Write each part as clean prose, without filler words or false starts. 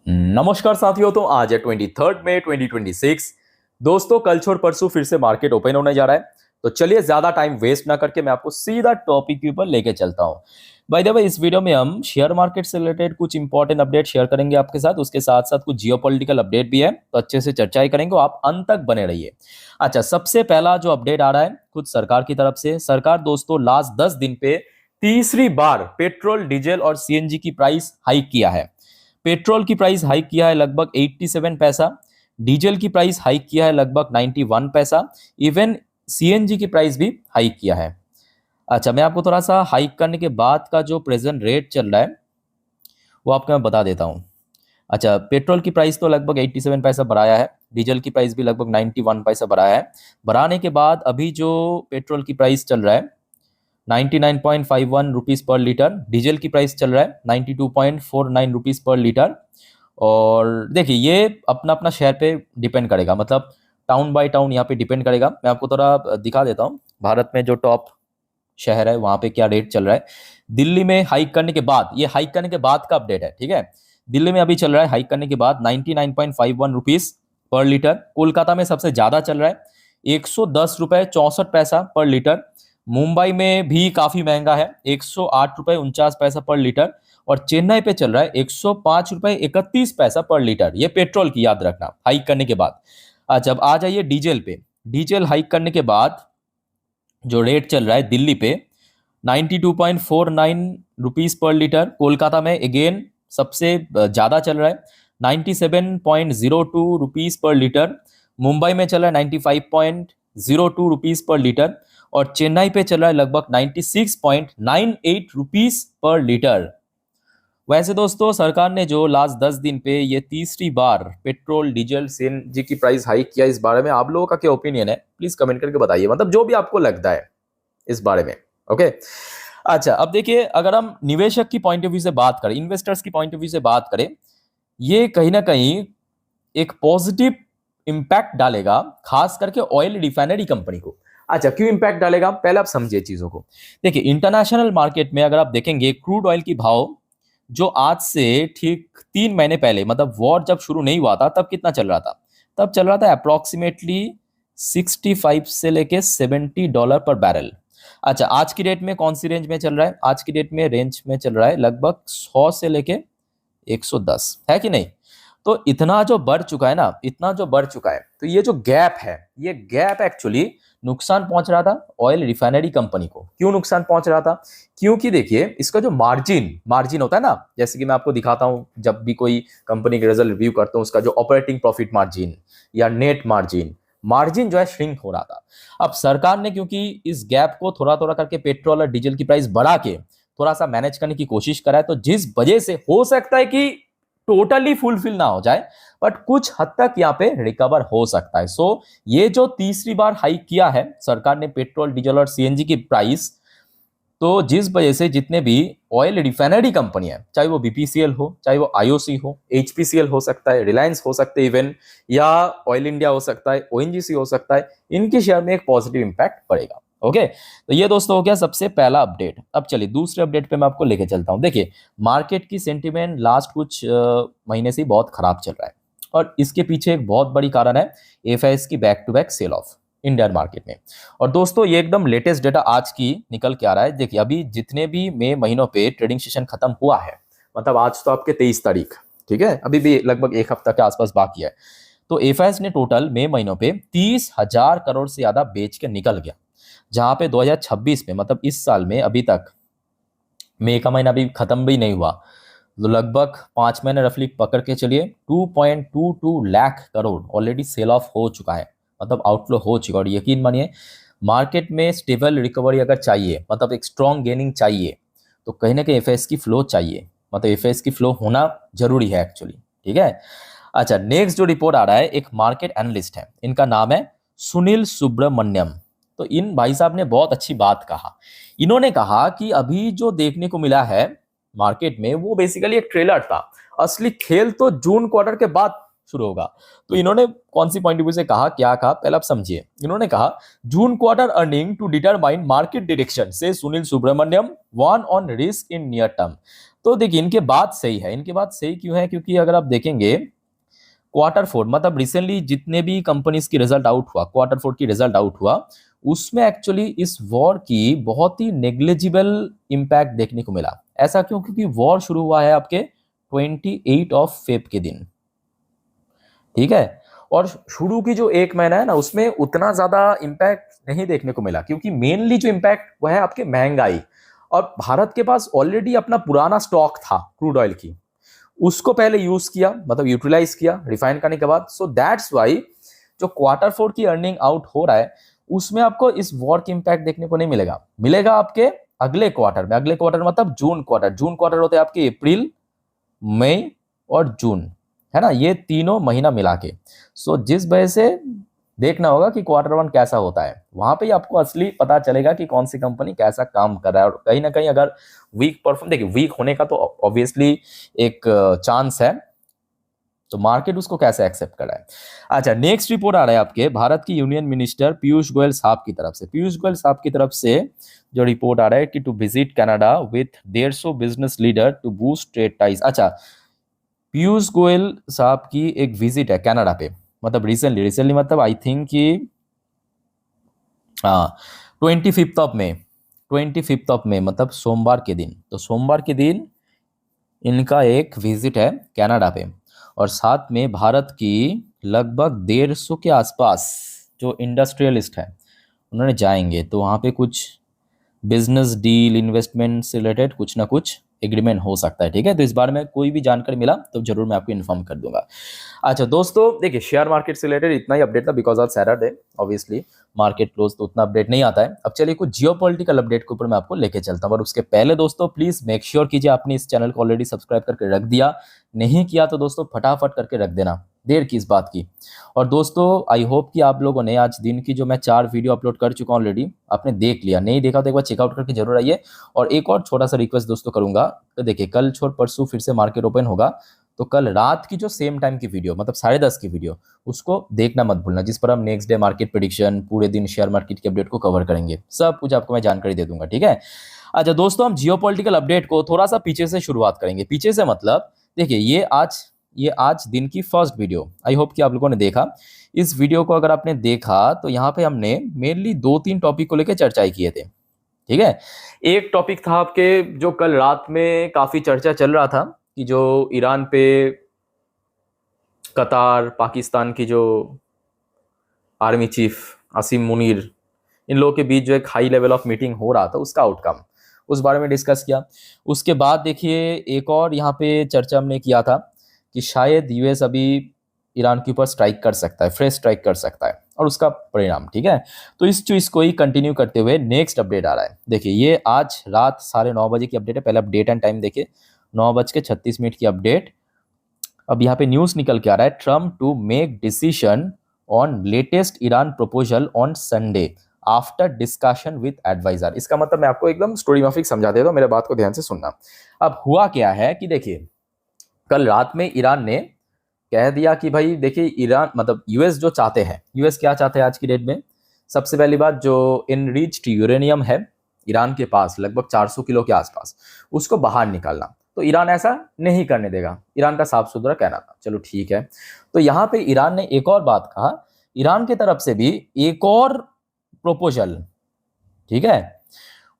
नमस्कार साथियों। तो आज है 23 मई 2026। दोस्तों, कल छोड़ परसों फिर से मार्केट ओपन होने जा रहा है। तो चलिए ज्यादा टाइम वेस्ट ना करके मैं आपको सीधा टॉपिक के ऊपर लेके चलता हूं। बाय द वे, इस वीडियो में हम शेयर मार्केट से रिलेटेड कुछ इंपॉर्टेंट अपडेट शेयर करेंगे आपके साथ। उसके साथ साथ कुछ जियोपॉलिटिकल अपडेट भी है, तो अच्छे से चर्चा ही करेंगे। आप अंत तक बने रहिए। अच्छा, सबसे पहला जो अपडेट आ रहा है खुद सरकार की तरफ से। सरकार दोस्तों लास्ट 10 दिन पे तीसरी बार पेट्रोल, डीजल और सीएनजी की प्राइस हाइक किया है। पेट्रोल की प्राइस हाइक किया है लगभग 87 पैसा, डीजल की प्राइस हाइक किया है लगभग 91 पैसा, इवन सीएनजी की प्राइस भी हाइक किया है। अच्छा, मैं आपको थोड़ा सा हाइक करने के बाद का जो प्रेजेंट रेट चल रहा है वो आपको मैं बता देता हूँ। अच्छा, पेट्रोल की प्राइस तो लगभग 87 पैसा बढ़ाया है, डीजल की प्राइस भी लगभग 91 पैसा बढ़ाया है। बढ़ाने के बाद अभी जो पेट्रोल की प्राइस चल रहा है 99.51 रुपीज़ पर लीटर, डीजल की प्राइस चल रहा है 92.49 रुपीज़ पर लीटर। और देखिए, ये अपना अपना शहर पे डिपेंड करेगा, मतलब टाउन बाय टाउन यहाँ पे डिपेंड करेगा। मैं आपको थोड़ा दिखा देता हूँ भारत में जो टॉप शहर है वहाँ पे क्या रेट चल रहा है। दिल्ली में हाइक करने के बाद, ये हाइक करने के बाद का अपडेट है, ठीक है। दिल्ली में अभी चल रहा है हाइक करने के बाद 99.51 रुपीज़ पर लीटर। कोलकाता में सबसे ज़्यादा चल रहा है 110 रुपये 64 पैसा पर लीटर। मुंबई में भी काफी महंगा है 108 रुपये 49 पैसा पर लीटर। और चेन्नई पे चल रहा है 105 रुपये 31 पैसा पर लीटर। ये पेट्रोल की याद रखना, हाइक करने के बाद। अच्छा, अब आ जाइए डीजल पे। डीजल हाइक करने के बाद जो रेट चल रहा है दिल्ली पे 92.49 रुपीज पर लीटर। कोलकाता में अगेन सबसे ज्यादा चल रहा है 97.02 रुपीज पर लीटर। मुंबई में चल रहा है 95.02 रुपीज पर लीटर। और चेन्नई पे चल रहा है लगभग 96.98 रुपीज पर लीटर। वैसे दोस्तों, सरकार ने जो लास्ट 10 दिन पे ये तीसरी बार पेट्रोल, डीजल, सीएनजी की प्राइस हाइक किया, इस बारे में आप लोगों का क्या ओपिनियन है प्लीज कमेंट करके बताइए, मतलब जो भी आपको लगता है इस बारे में। ओके। अच्छा, अब देखिए, अगर हम निवेशक की पॉइंट ऑफ व्यू से बात करें, इन्वेस्टर्स की पॉइंट ऑफ व्यू से बात करें, ये कहीं ना कहीं एक पॉजिटिव इंपैक्ट डालेगा, खास करके ऑयल रिफाइनरी कंपनी को। अच्छा, क्यों इंपैक्ट डालेगा पहले आप समझिए चीजों को। देखिए, इंटरनेशनल मार्केट में अगर आप देखेंगे क्रूड ऑयल की भाव जो आज से ठीक 3 महीने पहले, मतलब वॉर जब शुरू नहीं हुआ था तब कितना चल रहा था, तब चल रहा था अप्रोक्सीमेटली 65 से लेके $70 पर बैरल। अच्छा, आज की डेट में कौन सी रेंज में चल रहा है? आज की डेट में रेंज में चल रहा है लगभग 100 से लेके 110, है कि नहीं? तो इतना जो बढ़ चुका है ना, इतना जो बढ़ चुका है, तो ये जो गैप है, ये गैप एक्चुअली नुकसान पहुंच रहा था ऑयल रिफाइनरी कंपनी को। क्यों नुकसान पहुंच रहा था? क्योंकि देखिए, इसका जो मार्जिन मार्जिन होता है ना, जैसे कि मैं आपको दिखाता हूं, जब भी कोई कंपनी के रिजल्ट रिव्यू करता हूं, उसका जो ऑपरेटिंग प्रॉफिट मार्जिन या नेट मार्जिन, मार्जिन जो है श्रिंक हो रहा था। अब सरकार ने क्योंकि इस गैप को थोड़ा थोड़ा करके पेट्रोल और डीजल की प्राइस बढ़ा के थोड़ा सा मैनेज करने की कोशिश करा है, तो जिस वजह से हो सकता है कि टोटली फुलफिल ना हो जाए, बट कुछ हद तक यहाँ पे रिकवर हो सकता है। सो ये जो तीसरी बार हाइक किया है सरकार ने पेट्रोल, डीजल और सीएनजी की प्राइस, तो जिस वजह से जितने भी ऑयल रिफाइनरी कंपनी है, चाहे वो बीपीसीएल हो, चाहे वो आईओसी हो, एचपीसीएल हो सकता है, रिलायंस हो सकता है इवन, या ऑयल इंडिया हो सकता है, ओएनजीसी हो सकता है, इनके शेयर में एक पॉजिटिव इंपैक्ट पड़ेगा। ओके, तो ये दोस्तों हो गया सबसे पहला अपडेट। अब चलिए दूसरे अपडेट पे मैं आपको लेके चलता हूँ। देखिए, मार्केट की सेंटीमेंट लास्ट कुछ महीने से बहुत खराब चल रहा है, और इसके पीछे एक बहुत बड़ी कारण है एफआईएस की back to back sell off Indian market में। और दोस्तों, ये एकदम लेटेस्ट डेटा आज की निकल के आ रहा है। देखिए, अभी जितने भी मई महीनों पे ट्रेडिंग सेशन खत्म हुआ है, मतलब आज तो आपके 23 तारीख, ठीक है, अभी भी लगभग एक हफ्ता के आसपास बाकी है, तो एफआईएस ने टोटल मई महीनों पे 30,000 करोड़ से ज्यादा बेच के निकल गया। जहां पे 2026 में, मतलब इस साल में अभी तक मई का महीना अभी खत्म भी नहीं हुआ, तो लगभग 5 महीने रफली पकड़ के चलिए 2.22 lakh crore already sell off हो चुका है, मतलब आउटफ्लो हो चुका है। और यकीन मानिए, मार्केट में स्टेबल रिकवरी अगर चाहिए, मतलब एक स्ट्रॉन्ग गेनिंग चाहिए, तो कहीं ना कहीं एफएस की फ्लो चाहिए, मतलब एफएस की फ्लो होना जरूरी है एक्चुअली, ठीक है। अच्छा, नेक्स्ट जो रिपोर्ट आ रहा है, एक मार्केट एनालिस्ट है, इनका नाम है सुनील सुब्रमण्यम। तो इन भाई साहब ने बहुत अच्छी बात कहा। इन्होंने कहा कि अभी जो देखने को मिला है मार्केट में, वो बेसिकली एक ट्रेलर था, असली खेल तो जून क्वार्टर के बाद शुरू होगा। तो इन्होंने कौन सी पॉइंट ऑफ व्यू से कहा, क्या कहा, पहले आप समझिए। इन्होंने कहा June quarter earning to determine market direction से Sunil Subramaniam one on risk in near term. तो देखिए इनके बात सही है। इनके बात सही क्यों है? क्योंकि अगर आप देखेंगे क्वार्टर फोर मतलब रिसेंटली जितने भी कंपनीज की रिजल्ट आउट हुआ, क्वार्टर फोर की रिजल्ट आउट हुआ, उसमें एक्चुअली इस वॉर की बहुत ही नेग्लिजिबल इंपैक्ट देखने को मिला। ऐसा क्यों? क्योंकि वॉर शुरू हुआ है आपके 28 ऑफ फेब के दिन, ठीक है। और शुरू की जो एक महीना है ना, उसमें उतना ज्यादा इंपैक्ट नहीं देखने को मिला, क्योंकि मेनली जो इंपैक्ट वह है आपके महंगाई। और भारत के पास ऑलरेडी अपना पुराना स्टॉक था क्रूड ऑयल की, उसको पहले यूज किया, मतलब यूटिलाइज किया रिफाइन करने के बाद। सो दैट्स वाई जो क्वार्टर फोर की अर्निंग आउट हो रहा है उसमें आपको इस वॉर की इंपैक्ट देखने को नहीं मिलेगा। मिलेगा आपके अगले क्वार्टर में। अगले क्वार्टर मतलब जून क्वार्टर। जून क्वार्टर होते हैं आपके अप्रैल, मई और जून, है ना, ये तीनों महीना मिला के। सो जिस वजह से देखना होगा कि क्वार्टर वन कैसा होता है, वहां पे ही आपको असली पता चलेगा कि कौन सी कंपनी कैसा काम कर रहा है। और कहीं ना कहीं अगर वीक परफॉर्म, देखिए वीक होने का तो ऑब्वियसली एक चांस है, तो मार्केट उसको कैसे एक्सेप्ट कर रहा है। अच्छा, नेक्स्ट रिपोर्ट आ रहा है आपके भारत की यूनियन मिनिस्टर पीयूष गोयल साहब की तरफ से। पीयूष गोयल साहब की तरफ से जो रिपोर्ट आ रहा है कि to visit Canada with 150 business leader to boost trade ties. अच्छा, पीयूष गोयल साहब की एक विजिट है कनाडा पे, मतलब रिसेंटली मतलब आई थिंक कि 25 ऑफ मई मतलब सोमवार के दिन। तो सोमवार के दिन इनका एक विजिट है कनाडा पे, और साथ में भारत की लगभग 150 के आसपास जो इंडस्ट्रियलिस्ट है उन्होंने जाएंगे। तो वहाँ पे कुछ बिजनेस डील, इन्वेस्टमेंट से रिलेटेड कुछ ना कुछ एग्रीमेंट हो सकता है, ठीक है। तो इस बारे में कोई भी जानकारी मिला तो जरूर मैं आपको इन्फॉर्म कर दूंगा। अच्छा दोस्तों, देखिए शेयर मार्केट से रिलेटेड इतना ही अपडेट था, because of Saturday obviously market close तो उतना अपडेट नहीं आता है। अब चलिए कुछ जियोपॉलिटिकल अपडेट के ऊपर मैं आपको लेके चलता हूँ। और उसके पहले दोस्तों प्लीज मेक श्योर कीजिए आपने इस चैनल को ऑलरेडी सब्सक्राइब करके रख दिया, नहीं किया तो दोस्तों फटाफट करके रख देना, देर की इस बात की। और दोस्तों आई होप कि आप लोगों ने आज दिन की जो मैं 4 वीडियो अपलोड कर चुका हूँ ऑलरेडी, आपने देख लिया। नहीं देखा तो एक बार चेकआउट करके जरूर आइए। और एक और छोटा सा रिक्वेस्ट दोस्तों करूंगा, तो देखिए कल छोड़ परसों फिर से मार्केट ओपन होगा, तो कल रात की जो सेम टाइम की वीडियो मतलब 10:30 की वीडियो, उसको देखना मत भूलना, जिस पर हम नेक्स्ट डे मार्केट प्रेडिक्शन, पूरे दिन शेयर मार्केट की अपडेट को कवर करेंगे। सब कुछ आपको मैं जानकारी दे दूंगा, ठीक है। अच्छा दोस्तों, हम जियोपॉलिटिकल अपडेट को थोड़ा सा पीछे से शुरुआत करेंगे। पीछे से मतलब देखिए ये आज दिन की फर्स्ट वीडियो, आई होप कि आप लोगों ने देखा। इस वीडियो को अगर आपने देखा तो यहाँ पे हमने मेनली 2-3 टॉपिक को लेकर चर्चाएं किए थे, ठीक है। एक टॉपिक था आपके जो कल रात में काफी चर्चा चल रहा था, कि जो ईरान पे कतार, पाकिस्तान की जो आर्मी चीफ आसिम मुनीर, इन लोगों के बीच जो एक हाई लेवल ऑफ मीटिंग हो रहा था, उसका आउटकम, उस बारे में डिस्कस किया। उसके बाद देखिए एक और यहाँ पे चर्चा हमने किया था कि शायद यूएस अभी ईरान के ऊपर स्ट्राइक कर सकता है, फ्रेश स्ट्राइक कर सकता है, और उसका परिणाम, ठीक है। तो इस चीज को ही कंटिन्यू करते हुए नेक्स्ट अपडेट आ रहा है। देखिए ये आज रात 9:30 की अपडेट है। पहले आप डेट एंड टाइम देखिए, 9:36 की अपडेट। अब यहाँ पे न्यूज निकल के आ रहा है, Trump to make decision on latest Iran proposal on Sunday after discussion with adviser. इसका मतलब मैं आपको एकदम स्टोरी माफिक समझा देता हूं, मेरे बात को ध्यान से सुनना। अब हुआ क्या है कि देखिए कल रात में ईरान ने कह दिया कि भाई देखिए ईरान मतलब यूएस जो चाहते हैं, यूएस क्या चाहते हैं आज की डेट में, सबसे पहली बात जो इनरिच्ड यूरेनियम है ईरान के पास लगभग 400 किलो के आसपास, उसको बाहर निकालना। तो ईरान ऐसा नहीं करने देगा, ईरान का साफ सुथरा कहना था। चलो ठीक है। तो यहाँ पे ईरान ने एक और बात कहा, ईरान की तरफ से भी एक और प्रोपोजल, ठीक है,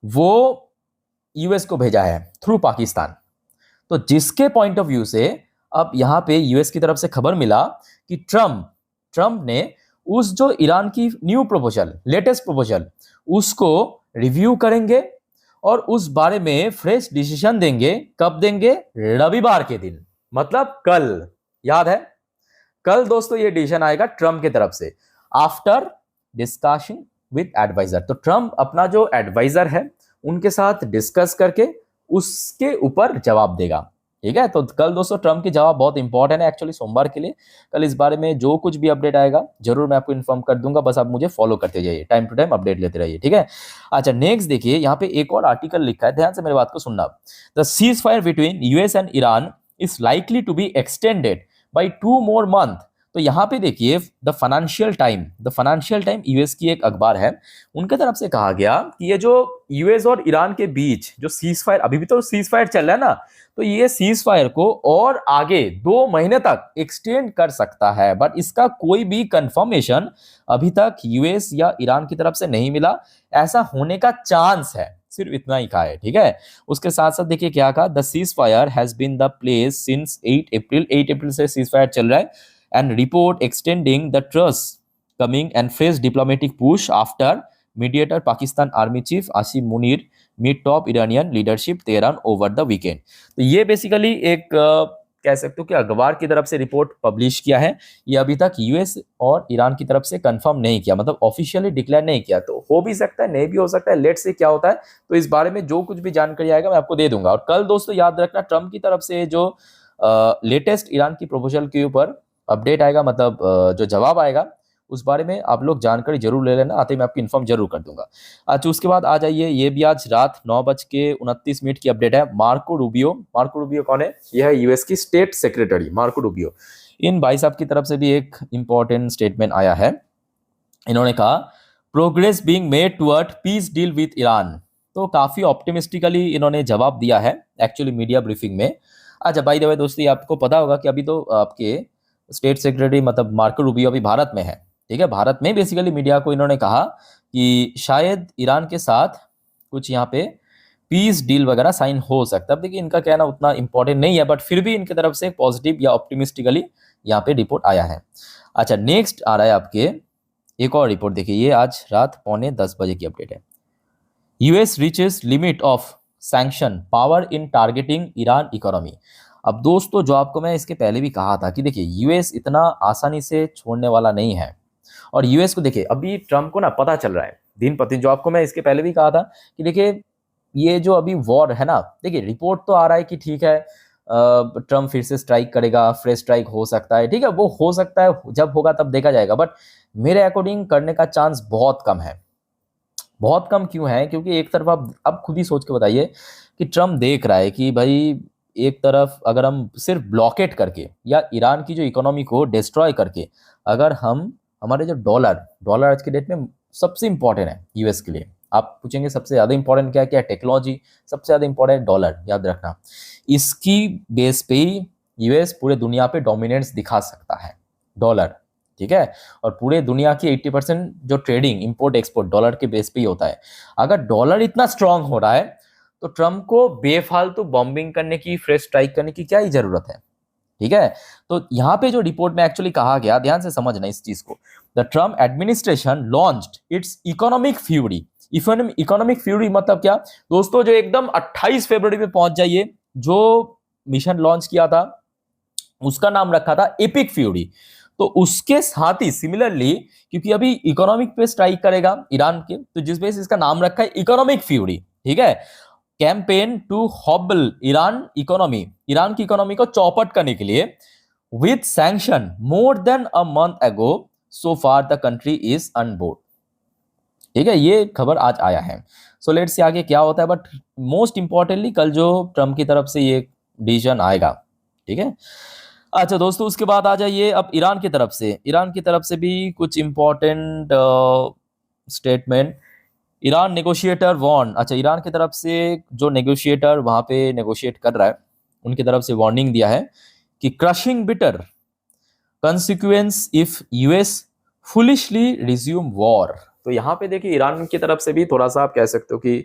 वो यूएस को भेजा है थ्रू पाकिस्तान। तो जिसके पॉइंट ऑफ व्यू से अब यहां पे यूएस की तरफ से खबर मिला कि ट्रम्प ने उस जो ईरान की न्यू प्रोपोजल, लेटेस्ट प्रोपोजल, उसको रिव्यू करेंगे और उस बारे में फ्रेश डिसीजन देंगे। कब देंगे? रविवार के दिन, मतलब कल। याद है, कल दोस्तों ये डिसीजन आएगा ट्रम्प की तरफ से आफ्टर डिस्कशन विद एडवाइजर। तो ट्रम्प अपना जो एडवाइजर है उनके साथ डिस्कस करके उसके ऊपर जवाब देगा, ठीक है। तो कल दोस्तों ट्रम्प की जवाब बहुत इंपॉर्टेंट है एक्चुअली सोमवार के लिए। कल इस बारे में जो कुछ भी अपडेट आएगा जरूर मैं आपको इन्फॉर्म कर दूंगा, बस आप मुझे फॉलो करते जाइए, टाइम टू टाइम अपडेट लेते रहिए, ठीक है। अच्छा नेक्स्ट देखिए, यहाँ पे एक और आर्टिकल लिखा है, ध्यान से मेरी बात को सुनना। The ceasefire between US and Iran is likely to be extended by 2 more month। तो यहाँ पे देखिए द फाइनेंशियल टाइम यूएस की एक अखबार है, उनके तरफ से कहा गया कि ये जो यूएस और ईरान के बीच जो सीज फायर, अभी भी तो सीज फायर चल रहा है ना, तो ये सीज फायर को और आगे 2 महीने तक एक्सटेंड कर सकता है, बट इसका कोई भी कंफर्मेशन अभी तक यूएस या ईरान की तरफ से नहीं मिला। ऐसा होने का चांस है, सिर्फ इतना ही कहा है, ठीक है। उसके साथ साथ देखिए क्या कहा, the ceasefire has been the place since 8 April, 8 अप्रैल से सीज फायर चल रहा है, and report extending the trust coming and fresh diplomatic push after mediator Pakistan Army Chief Asim Munir meet top Iranian leadership Tehran over the weekend। तो ये basically एक कह सकते हो कि अखबार की तरफ से रिपोर्ट पब्लिश किया है, ये अभी तक यूएस और ईरान की तरफ से कंफर्म नहीं किया, मतलब ऑफिशियली डिक्लेयर नहीं किया, तो हो भी सकता है नहीं भी हो सकता है, लेट्स से क्या होता है। तो इस बारे में जो कुछ भी जानकारी आएगा मैं आपको दे दूंगा। और कल दोस्तों याद रखना, ट्रम्प की तरफ से जो लेटेस्ट ईरान की प्रपोजल के ऊपर अपडेट आएगा, मतलब जो जवाब आएगा उस बारे में आप लोग जानकारी जरूर ले लेना, आते ही मैं आपको इन्फॉर्म जरूर कर दूंगा। अच्छा, उसके बाद आ जाइए, ये भी आज रात 9:29 की अपडेट है। मार्को रूबियो कौन है? यह है यूएस की स्टेट सेक्रेटरी मार्को रूबियो। इन भाई साहब की तरफ से भी एक इंपॉर्टेंट स्टेटमेंट आया है। इन्होंने कहा progress being made toward peace deal with Iran. तो काफी ऑप्टिमिस्टिकली इन्होंने जवाब दिया है एक्चुअली मीडिया ब्रीफिंग में। अच्छा, बाय द वे दोस्तों, ये आपको पता होगा कि अभी तो आपके स्टेट सेक्रेटरी मतलब मार्को रूबियो अभी भारत में है, ठीक है। भारत में बेसिकली मीडिया को इन्होंने कहा कि शायद ईरान के साथ कुछ यहाँ पे पीस डील वगैरह साइन हो सकता है। अब देखिए इनका कहना उतना इंपॉर्टेंट नहीं है, बट फिर भी इनकी तरफ से पॉजिटिव या ऑप्टिमिस्टिकली यहाँ पे रिपोर्ट आया है। अच्छा, नेक्स्ट आ रहा है आपके एक और रिपोर्ट, देखिए ये आज रात 9:45 की अपडेट है। US reaches limit of sanction power in targeting Iran economy. अब दोस्तों, जो आपको मैं इसके पहले भी कहा था कि देखिए यूएस इतना आसानी से छोड़ने वाला नहीं है, और यूएस को देखिए अभी ट्रम्प को ना पता चल रहा है दिन प्रतिदिन, जो आपको मैं इसके पहले भी कहा था कि देखिए ये जो अभी वॉर है ना, देखिए रिपोर्ट तो आ रहा है कि ठीक है ट्रम्प फिर से स्ट्राइक करेगा, फ्रेश स्ट्राइक हो सकता है, ठीक है, वो हो सकता है, जब होगा तब देखा जाएगा, बट मेरे अकॉर्डिंग करने का चांस बहुत कम है। बहुत कम क्यों है? क्योंकि एक तरफ आप अब खुद ही सोच के बताइए कि ट्रम्प देख रहा है कि भाई एक तरफ अगर हम सिर्फ ब्लॉकेट करके या ईरान की जो इकोनॉमी को डिस्ट्रॉय करके, अगर हम हमारे जो डॉलर आज के डेट में सबसे इंपॉर्टेंट है यूएस के लिए, आप पूछेंगे सबसे ज़्यादा इंपॉर्टेंट क्या है, क्या टेक्नोलॉजी, सबसे ज़्यादा इंपॉर्टेंट डॉलर, याद रखना। इसकी बेस पे ही यूएस पूरे दुनिया पे डोमिनेंस दिखा सकता है, डॉलर, ठीक है। और पूरे दुनिया की 80% जो ट्रेडिंग इंपोर्ट एक्सपोर्ट डॉलर के बेस पे ही होता है। अगर डॉलर इतना स्ट्रांग हो रहा है तो ट्रम्प को बेफालतू बॉम्बिंग करने की, फ्रेश स्ट्राइक करने की क्या ही जरूरत है, ठीक है। तो यहाँ पे जो रिपोर्ट में एक्चुअली कहा गया, ध्यान से समझना इस चीज को, the Trump administration launched it's economic fury. Economic fury मतलब क्या दोस्तों? जो एकदम 28 फरवरी में पहुंच जाइए, जो मिशन लॉन्च किया था उसका नाम रखा था एपिक फ्यूरी। तो उसके साथ ही सिमिलरली, क्योंकि अभी इकोनॉमिक पे स्ट्राइक करेगा ईरान के, तो जिस वजह से इसका नाम रखा है इकोनॉमिक फ्यूरी, ठीक है। कैंपेन टू हॉबल ईरान की इकोनॉमी को चौपट करने के लिए with sanction more than a month ago, so far the country is onboard, ठीक है। ये खबर आज आया है। सो लेट्स से आगे क्या होता है, बट मोस्ट इंपॉर्टेंटली कल जो ट्रम्प की तरफ से ये डिसीजन आएगा, ठीक है। अच्छा दोस्तों, उसके बाद आ जाइए अब ईरान की तरफ से भी कुछ important statement. Iran negotiator warn. अच्छा, ईरान की तरफ से जो नेगोशिएटर वहां पे नेगोशिएट कर रहा है, उनकी तरफ से वार्निंग दिया है कि crushing bitter consequence if US foolishly resume war. तो यहाँ पे देखिए ईरान की तरफ से भी थोड़ा सा आप कह सकते हो कि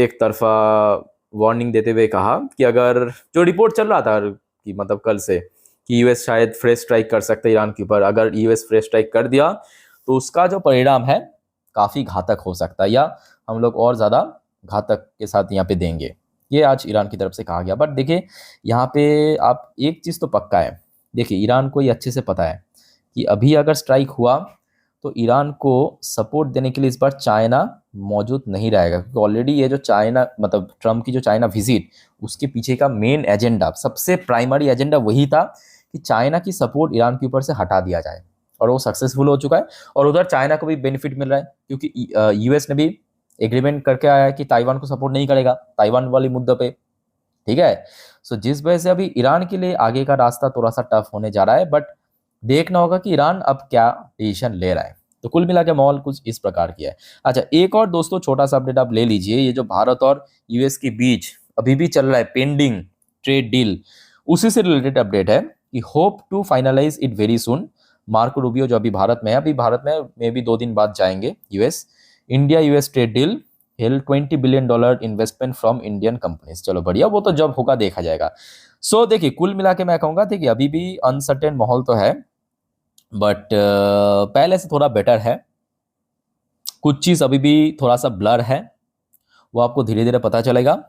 एक तरफा वार्निंग देते हुए कहा कि अगर जो रिपोर्ट चल रहा था कि मतलब कल से कि यूएस शायद फ्रेश स्ट्राइक कर सकता है ईरान के ऊपर, अगर यूएस फ्रेश स्ट्राइक कर दिया तो उसका जो परिणाम है काफ़ी घातक हो सकता है, या हम लोग और ज़्यादा घातक के साथ यहाँ पे देंगे। ये आज ईरान की तरफ से कहा गया। बट देखिए यहाँ पे आप एक चीज़ तो पक्का है, देखिए ईरान को ये अच्छे से पता है कि अभी अगर स्ट्राइक हुआ तो ईरान को सपोर्ट देने के लिए इस बार चाइना मौजूद नहीं रहेगा, क्योंकि ऑलरेडी ये जो चाइना मतलब ट्रम्प की जो चाइना विजिट, उसके पीछे का मेन एजेंडा, सबसे प्राइमरी एजेंडा वही था कि चाइना की सपोर्ट ईरान के ऊपर से हटा दिया जाए, और वो सक्सेसफुल हो चुका है। और उधर चाइना को भी बेनिफिट मिल रहा है, क्योंकि यूएस ने भी एग्रीमेंट करके आया है कि ताइवान को सपोर्ट नहीं करेगा, ताइवान वाली मुद्दे पे ठीक है। सो जिस वजह से अभी ईरान के लिए आगे का रास्ता थोड़ा सा टफ होने जा रहा है, बट देखना होगा कि ईरान अब क्या डिसीजन ले रहा है। तो कुल मिला के माहौल कुछ इस प्रकार की है। अच्छा, एक और दोस्तों छोटा सा अपडेट आप ले लीजिए, ये जो भारत और यूएस के बीच अभी भी चल रहा है पेंडिंग ट्रेड डील, उसी से रिलेटेड अपडेट है कि hope to finalize it very soon. Marco Rubio जो अभी भारत में है, अभी भारत में मे भी 2 दिन बाद जाएंगे US. India US trade deal hello $20 billion investment from Indian companies. चलो बढ़िया, वो तो जब होगा देखा जाएगा। सो देखिए कुल मिला के मैं कहूंगा, देखिए अभी भी अनसर्टेन माहौल तो है, बट पहले से थोड़ा बेटर है। कुछ चीज़ अभी भी थोड़ा सा ब्लर है, वो आपको धीरे धीरे पता चलेगा।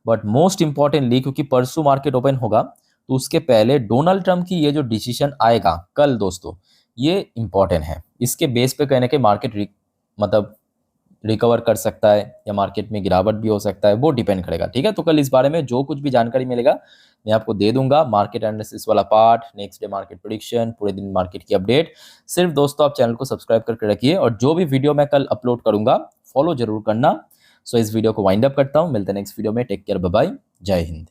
बट मोस्ट इंपॉर्टेंटली, क्योंकि परसों मार्केट ओपन होगा, तो उसके पहले डोनाल्ड ट्रंप की ये जो डिसीजन आएगा कल दोस्तों, ये इंपॉर्टेंट है। इसके बेस पे कहने के मार्केट मतलब रिकवर कर सकता है या मार्केट में गिरावट भी हो सकता है, वो डिपेंड करेगा। ठीक है, तो कल इस बारे में जो कुछ भी जानकारी मिलेगा मैं आपको दे दूंगा। मार्केट एनालिसिस वाला part, next day market prediction, पूरे दिन मार्केट की अपडेट। सिर्फ दोस्तों आप चैनल को सब्सक्राइब करके रखिए, और जो भी वीडियो मैं कल अपलोड करूंगा फॉलो जरूर करना। सो इस वीडियो को वाइंड अप करता हूँ, मिलते हैं नेक्स्ट वीडियो में। टेक केयर, बाय बाय, जय हिंद।